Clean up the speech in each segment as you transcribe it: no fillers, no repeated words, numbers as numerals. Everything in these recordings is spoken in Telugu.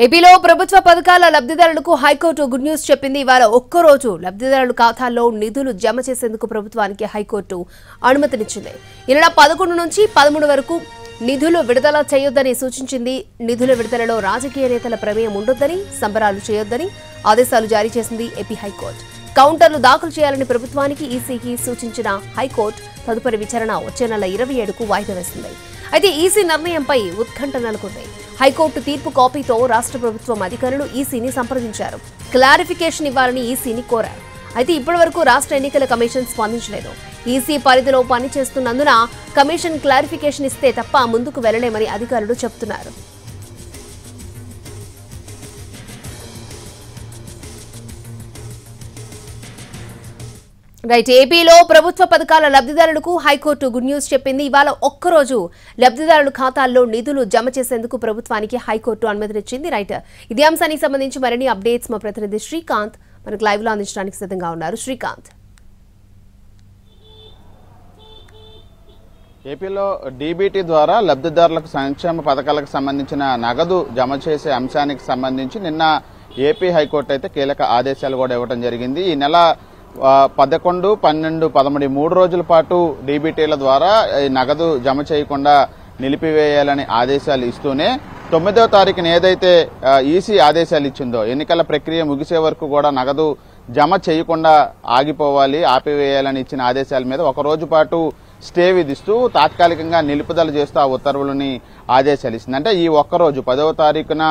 ఏపీలో ప్రభుత్వ పథకాల లబ్ధిదారులకు హైకోర్టు గుడ్ న్యూస్ చెప్పింది. ఇవాళ ఒక్కరోజు లబ్ధిదారుల ఖాతాల్లో నిధులు జమ చేసేందుకు ప్రభుత్వానికి హైకోర్టు అనుమతినిచ్చింది. ఈ నెల 11 నుంచి 13 వరకు నిధులు విడుదల చేయొద్దని సూచించింది. నిధుల విడుదలలో రాజకీయ నేతల ప్రమేయం ఉండొద్దని, సంబరాలు చేయొద్దని ఆదేశాలు జారీ చేసింది ఏపీ హైకోర్టు. కౌంటర్లు దాఖలు చేయాలని ప్రభుత్వానికి ఈసీకి సూచించిన హైకోర్టు తదుపరి విచారణ వచ్చే నెల 27కు వాయిదా వేసింది. అయితే ఈసీ నిర్ణయంపై ఉత్కంఠ నెలకొంది. హైకోర్టు తీర్పు కాపీతో రాష్ట్ర ప్రభుత్వం అధికారులు ఈసీని సంప్రదించారు. క్లారిఫికేషన్ ఇవ్వాలని ఈసీని కోరారు. అయితే ఇప్పటివరకు రాష్ట్ర ఎన్నికల కమిషన్ స్పందించలేదు. ఈసీ పరిధిలో పనిచేస్తున్నందున కమిషన్ క్లారిఫికేషన్ ఇస్తే తప్ప ముందుకు వెళ్లలేమని అధికారులు చెబుతున్నారు. రైట్, ఏపీలో ప్రభుత్వ పథకాల లబ్ధిదారులకు హైకోర్టు గుడ్ న్యూస్ చెప్పింది. ఇవాళ ఒక్కరోజు లబ్ధిదారుల ఖాతాల్లో నిధులు జమ చేసేందుకు ప్రభుత్వానికి హైకోర్టు అనుమతినిచ్చింది. రైట్, ఇదే అంశానికి సంబంధించి మరిన్ని అప్డేట్స్ మా ప్రతినిధి శ్రీకాంత్ మనకు లైవ్ లో అందించడానికి సిద్ధంగా ఉన్నారు. శ్రీకాంత్, ఏపీలో డీబీటీ ద్వారా లబ్ధిదారులకు సంక్షేమ పథకాలకు సంబంధించిన నగదు జమ చేసే అంశానికి సంబంధించి నిన్న ఏపీ హైకోర్టు అయితే కీలక ఆదేశాలు కూడా ఇవ్వడం జరిగింది. ఈ నెల 11, 12, 13 3 రోజుల పాటు డీబీటీల ద్వారా నగదు జమ చేయకుండా నిలిపివేయాలని ఆదేశాలు ఇస్తూనే 9వ తారీఖున ఏదైతే ఈసీ ఆదేశాలు ఇచ్చిందో ఎన్నికల ప్రక్రియ ముగిసే వరకు కూడా నగదు జమ చేయకుండా ఆగిపోవాలి, ఆపివేయాలని ఇచ్చిన ఆదేశాల మీద ఒక రోజు పాటు స్టే విధిస్తూ తాత్కాలికంగా నిలుపుదల చేస్తూ ఆ ఉత్తర్వులని ఆదేశాలు ఇచ్చింది. అంటే ఈ ఒక్కరోజు 10వ తారీఖున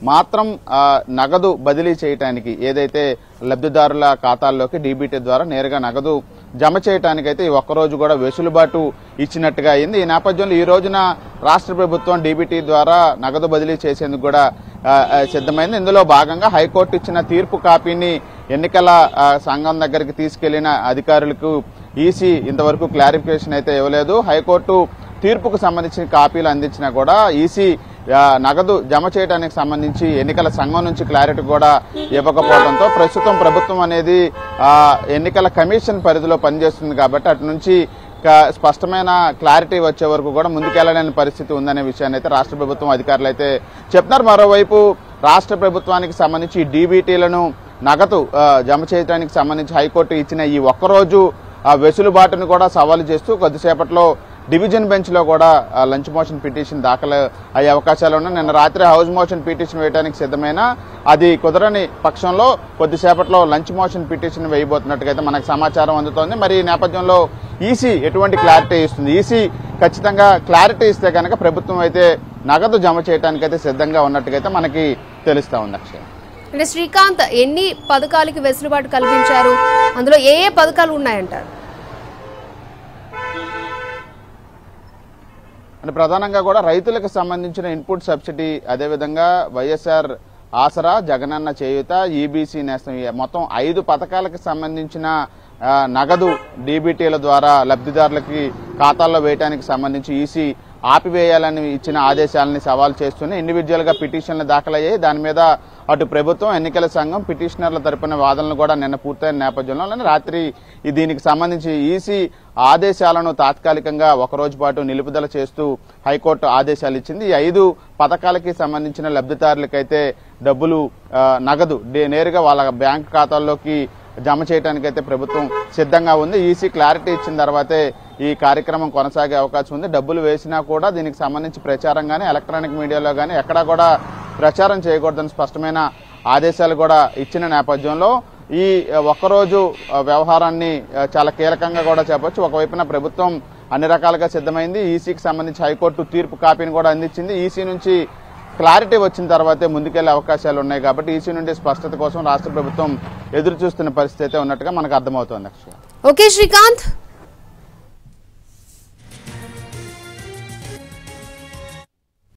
మాత్రం నగదు బదిలీ చేయడానికి ఏదైతే లబ్ధిదారుల ఖాతాల్లోకి డీబీటీ ద్వారా నేరుగా నగదు జమ చేయడానికైతే ఈ ఒక్కరోజు కూడా వెసులుబాటు ఇచ్చినట్టుగా అయింది. ఈ నేపథ్యంలో ఈ రోజున రాష్ట్ర ప్రభుత్వం డీబీటీ ద్వారా నగదు బదిలీ చేసేందుకు కూడా సిద్ధమైంది. ఇందులో భాగంగా హైకోర్టు ఇచ్చిన తీర్పు కాపీని ఎన్నికల సంఘం దగ్గరికి తీసుకెళ్లిన అధికారులకు ఈసీ ఇంతవరకు క్లారిఫికేషన్ అయితే ఇవ్వలేదు. హైకోర్టు తీర్పుకు సంబంధించిన కాపీలు అందించినా కూడా ఈసీ నగదు జమ చేయడానికి సంబంధించి ఎన్నికల సంఘం నుంచి క్లారిటీ కూడా ఇవ్వకపోవడంతో ప్రస్తుతం ప్రభుత్వం అనేది ఎన్నికల కమిషన్ పరిధిలో పనిచేస్తుంది కాబట్టి అటు నుంచి స్పష్టమైన క్లారిటీ వచ్చే వరకు కూడా ముందుకెళ్లలేని పరిస్థితి ఉందనే విషయాన్ని అయితే రాష్ట్ర ప్రభుత్వం అధికారులు అయితే చెప్తున్నారు. మరోవైపు రాష్ట్ర ప్రభుత్వానికి సంబంధించి డీబీటీలను నగదు జమ చేయడానికి సంబంధించి హైకోర్టు ఇచ్చిన ఈ ఒక్కరోజు వెసులుబాటును కూడా సవాలు చేస్తూ కొద్దిసేపట్లో డివిజన్ బెంచ్ లో కూడా లంచ్ మోషన్ పిటిషన్ దాఖలు అయ్యే అవకాశాలు ఉన్నాయి. నిన్న రాత్రి హౌస్ మోషన్ పిటిషన్ వేయడానికి సిద్ధమైన అది కుదరని పక్షంలో కొద్దిసేపట్లో లంచ్ మోషన్ పిటిషన్ వేయబోతున్నట్టుగా అయితే మనకు సమాచారం అందుతోంది. మరి ఈ నేపథ్యంలో ఈసీ ఎటువంటి క్లారిటీ ఇస్తుంది? ఈసీ ఖచ్చితంగా క్లారిటీ ఇస్తే కనుక ప్రభుత్వం అయితే నగదు జమ చేయడానికైతే సిద్ధంగా ఉన్నట్టుగా మనకి తెలుస్తా ఉంది. అక్షయ్, అంటే శ్రీకాంత్, ఎన్ని పథకాలకి వెసులుబాటు కల్పించారు? అందులో ఏ ఏ పథకాలు ఉన్నాయంటారు? అంటే ప్రధానంగా కూడా రైతులకు సంబంధించిన ఇన్పుట్ సబ్సిడీ, అదేవిధంగా వైఎస్ఆర్ ఆసరా, జగనన్న చేయూత, ఈబీసీ నేస్తం, మొత్తం 5 పథకాలకు సంబంధించిన నగదు డీబీటీల ద్వారా లబ్ధిదారులకి ఖాతాల్లో వేయడానికి సంబంధించి ఈసీ ఆపివేయాలని ఇచ్చిన ఆదేశాలని సవాల్ చేస్తూనే ఇండివిజువల్ గా పిటిషన్లు దాఖలయ్యాయి. దాని మీద అటు ప్రభుత్వం, ఎన్నికల సంఘం, పిటిషనర్ల తరపున వాదనలు కూడా నిన్న పూర్తయిన నేపథ్యంలో రాత్రి దీనికి సంబంధించి ఈసీ ఆదేశాలను తాత్కాలికంగా ఒక రోజు పాటు నిలుపుదల చేస్తూ హైకోర్టు ఆదేశాలు ఇచ్చింది. ఈ 5 పథకాలకి సంబంధించిన లబ్ధిదారులకైతే డబ్బులు నగదు నేరుగా వాళ్ళ బ్యాంక్ ఖాతాల్లోకి జమ చేయడానికైతే ప్రభుత్వం సిద్ధంగా ఉంది. ఈసీ క్లారిటీ ఇచ్చిన తర్వాతే ఈ కార్యక్రమం కొనసాగే అవకాశం ఉంది. డబ్బులు వేసినా కూడా దీనికి సంబంధించి ప్రచారం కానీ ఎలక్ట్రానిక్ మీడియాలో కానీ ఎక్కడా కూడా ప్రచారం చేయకూడదని స్పష్టమైన ఆదేశాలు కూడా ఇచ్చిన నేపథ్యంలో ఈ ఒక్కరోజు వ్యవహారాన్ని చాలా కీలకంగా కూడా చెప్పొచ్చు. ఒకవైపున ప్రభుత్వం అన్ని రకాలుగా సిద్ధమైంది. ఈసీకి సంబంధించి హైకోర్టు తీర్పు కాపీని కూడా అందించింది. ఈసీ నుంచి క్లారిటీ వచ్చిన తర్వాతే ముందుకెళ్లే అవకాశాలు ఉన్నాయి కాబట్టి ఈసీ నుండి స్పష్టత కోసం రాష్ట్ర ప్రభుత్వం ఎదురు చూస్తున్న పరిస్థితి అయితే ఉన్నట్టుగా మనకు అర్థమవుతోంది. ఓకే శ్రీకాంత్.